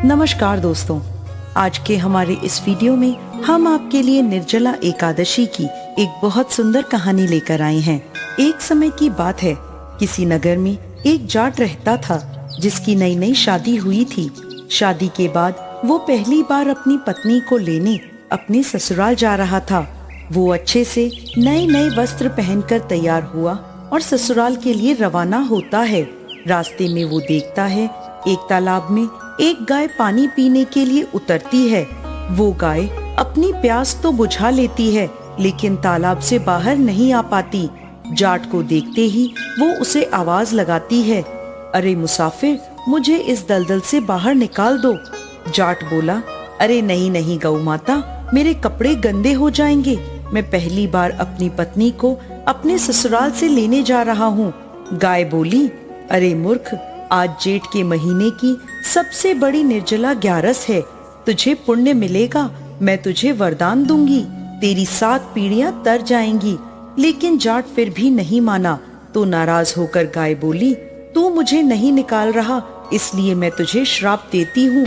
नमस्कार दोस्तों, आज के हमारे इस वीडियो में हम आपके लिए निर्जला एकादशी की एक बहुत सुंदर कहानी लेकर आए हैं। एक समय की बात है, किसी नगर में एक जाट रहता था जिसकी नई नई शादी हुई थी। शादी के बाद वो पहली बार अपनी पत्नी को लेने अपने ससुराल जा रहा था। वो अच्छे से नए नए वस्त्र पहनकर तैयार हुआ और ससुराल के लिए रवाना होता है। रास्ते में वो देखता है एक तालाब में एक गाय पानी पीने के लिए उतरती है। वो गाय अपनी प्यास तो बुझा लेती है, लेकिन तालाब से बाहर नहीं आ पाती। जाट को देखते ही वो उसे आवाज लगाती है, अरे मुसाफिर, मुझे इस दलदल से बाहर निकाल दो। जाट बोला, अरे नहीं नहीं गौ माता, मेरे कपड़े गंदे हो जाएंगे। मैं पहली बार अपनी पत्नी को अपने ससुराल से लेने जा रहा हूँ। गाय बोली, अरे मूर्ख, आज जेठ के महीने की सबसे बड़ी निर्जला 11 है। तुझे पुण्य मिलेगा, मैं तुझे वरदान दूंगी, तेरी 7 पीढ़ियां तर जाएंगी। लेकिन जाट फिर भी नहीं माना, तो नाराज होकर गाय बोली, तू मुझे नहीं निकाल रहा, इसलिए मैं तुझे श्राप देती हूँ।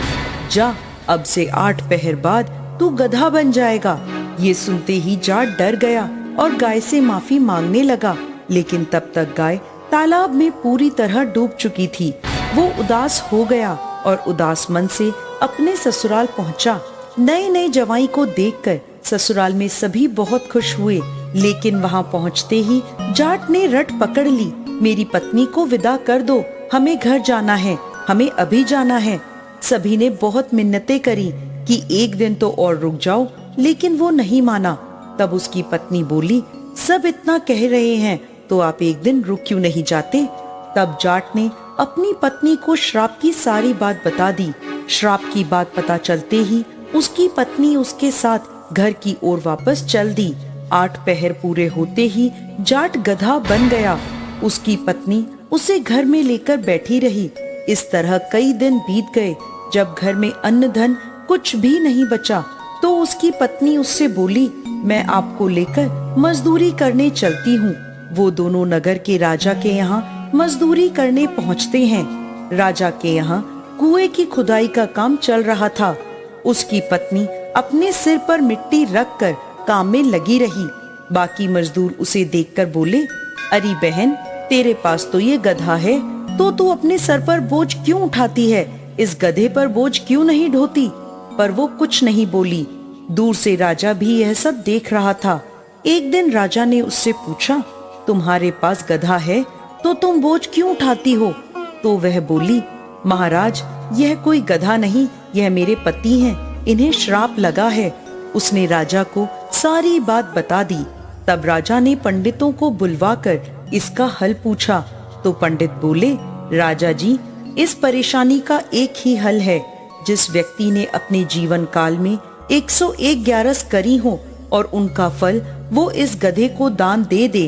जा, अब से 8 पहर बाद तू गधा बन जाएगा। ये सुनते ही जाट डर गया और गाय से माफी मांगने लगा, लेकिन तब तक गाय तालाब में पूरी तरह डूब चुकी थी। वो उदास हो गया और उदास मन से अपने ससुराल पहुंचा। नए नए जवाई को देखकर ससुराल में सभी बहुत खुश हुए, लेकिन वहां पहुंचते ही जाट ने रट पकड़ ली, मेरी पत्नी को विदा कर दो, हमें घर जाना है, हमें अभी जाना है। सभी ने बहुत मिन्नतें करी कि एक दिन तो और रुक जाओ, लेकिन वो नहीं माना। तब उसकी पत्नी बोली, सब इतना कह रहे हैं तो आप एक दिन रुक क्यों नहीं जाते। तब जाट ने अपनी पत्नी को श्राप की सारी बात बता दी। श्राप की बात पता चलते ही उसकी पत्नी उसके साथ घर की ओर वापस चल दी। 8 पहर पूरे होते ही जाट गधा बन गया। उसकी पत्नी उसे घर में लेकर बैठी रही। इस तरह कई दिन बीत गए। जब घर में अन्न धन कुछ भी नहीं बचा, तो उसकी पत्नी उससे बोली, मैं आपको लेकर मजदूरी करने चलती हूँ। वो दोनों नगर के राजा के यहाँ मजदूरी करने पहुँचते हैं। राजा के यहाँ कुएं की खुदाई का काम चल रहा था। उसकी पत्नी अपने सिर पर मिट्टी रखकर काम में लगी रही। बाकी मजदूर उसे देखकर बोले, अरे बहन, तेरे पास तो ये गधा है, तो तू अपने सर पर बोझ क्यों उठाती है? इस गधे पर बोझ क्यों नहीं ढोती? पर वो कुछ नहीं बोली। दूर से राजा भी यह सब देख रहा था। एक दिन राजा ने उससे पूछा, तुम्हारे पास गधा है तो तुम बोझ क्यों उठाती हो? तो वह बोली, महाराज, यह कोई गधा नहीं, यह मेरे पति हैं, इन्हें श्राप लगा है। उसने राजा को सारी बात बता दी। तब राजा ने पंडितों को बुलवाकर इसका हल पूछा। तो पंडित बोले, राजा जी, इस परेशानी का एक ही हल है। जिस व्यक्ति ने अपने जीवन काल में 101 ग्यारस करी हो और उनका फल वो इस गधे को दान दे दे,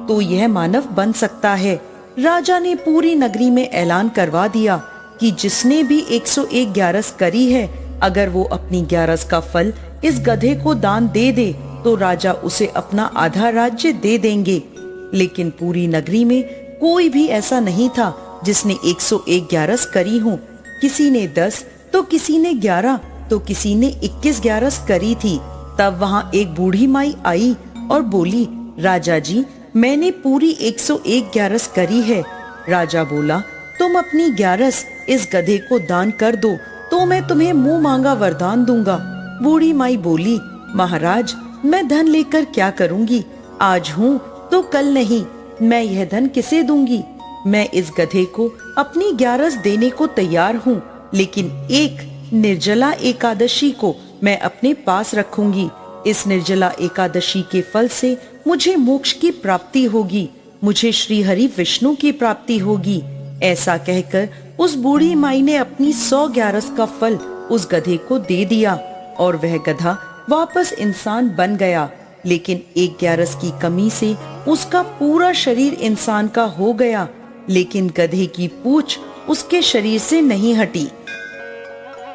तो यह मानव बन सकता है। राजा ने पूरी नगरी में ऐलान करवा दिया कि जिसने भी 101 ग्यारस करी है, अगर वो अपनी ग्यारस का फल इस गधे को दान दे दे, तो राजा उसे अपना आधा राज्य दे देंगे। लेकिन पूरी नगरी में कोई भी ऐसा नहीं था जिसने 101 ग्यारस करी हो। किसी ने 10, तो किसी ने 11, तो किसी ने 21 ग्यारस करी थी। तब वहाँ एक बूढ़ी माई आई और बोली, राजा जी, मैंने पूरी 101 ग्यारस करी है। राजा बोला, तुम अपनी ग्यारस इस गधे को दान कर दो, तो मैं तुम्हें मुंह मांगा वरदान दूंगा। बूढ़ी माई बोली, महाराज, मैं धन लेकर क्या करूंगी? आज हूँ तो कल नहीं, मैं यह धन किसे दूंगी? मैं इस गधे को अपनी ग्यारस देने को तैयार हूँ, लेकिन एक निर्जला एकादशी को मैं अपने पास रखूंगी। इस निर्जला एकादशी के फल से मुझे मोक्ष की प्राप्ति होगी, मुझे श्री हरि विष्णु की प्राप्ति होगी। ऐसा कहकर उस बूढ़ी माई ने अपनी 100 ग्यारस का फल उस गधे को दे दिया और वह गधा वापस इंसान बन गया। लेकिन 1 ग्यारस की कमी से उसका पूरा शरीर इंसान का हो गया, लेकिन गधे की पूंछ उसके शरीर से नहीं हटी।